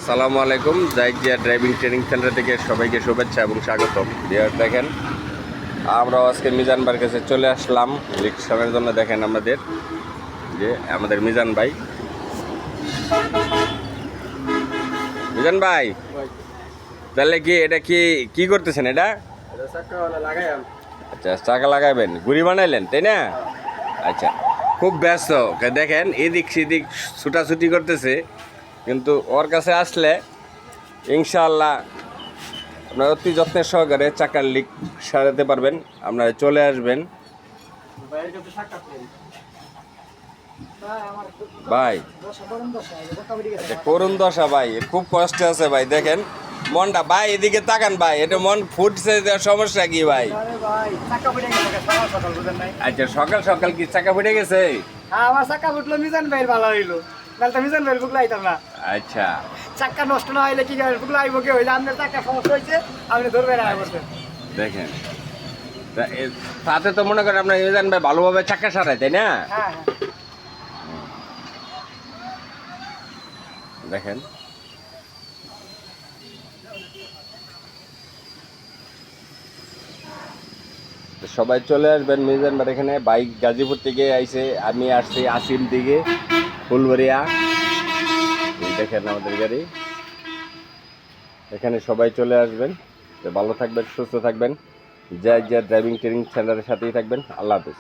আসসালামু আলাইকুম। জাইজিয়া driving training centre থেকে সবাইকে শুভেচ্ছা এবং স্বাগতম। দেখেন আমরা আজকে মিজান ভাইয়ের কাছে চলে আসলাম রিকশনের জন্য। দেখেন আমাদের মিজান ভাই। মিজান ভাই, তাহলে কি এটা কি করতেছেন? এটা আচ্ছা, চাকা লাগাবেন, গুড়ি বানাইলেন, তাই না? আচ্ছা, খুব ব্যস্ত। দেখেন এদিক সেদিক ছুটাছুটি করতেছে, কিন্তু ওর কাছে আসলে ইনশাআল্লাহ আপনারা অতি যত্নের সহকারে চাকার লিক সারাতে পারবেন। আপনারা চলে আসবেন ভাই। আচ্ছা, করুণ দশা ভাই, খুব কষ্ট আছে ভাই। দেখেন মনটা ভাই, এদিকে তাকান ভাই, এটা মন ফুটছে, সমস্যা কি ভাই? আচ্ছা, সকাল সকাল কি চাকা ফুটে গেছে? আমার চাকা ফুটলো, মিজান ভাইয়ের ভালো হইলো, নাহলে মিজান ভাইয়ের বুকলা আইতাম না। আচ্ছা, চাকা নষ্ট না হইলে কি করে বুকলা আইব? কি হইলে আপনার চাকা সমস্যা হয়েছে, আপনি ধরবেন না করতেন। দেখেন তাতে তো মনে করেন আপনার মিজান ভাই ভালোভাবে চাকা সারায়, তাই না? হ্যাঁ, দেখেন সবাই চলে আসবেন মিজান ভাই এখানে। বাইক গাজীপুর থেকে আইছে, আমি আসছি আসিম দিকে ফুলবাড়িয়া। দেখেন আমাদের গাড়ি এখানে, সবাই চলে আসবেন। তো ভালো থাকবেন, সুস্থ থাকবেন, যা ড্রাইভিং ট্রেনিং সেন্টারের সাথেই থাকবেন। আল্লাহ হাফেজ।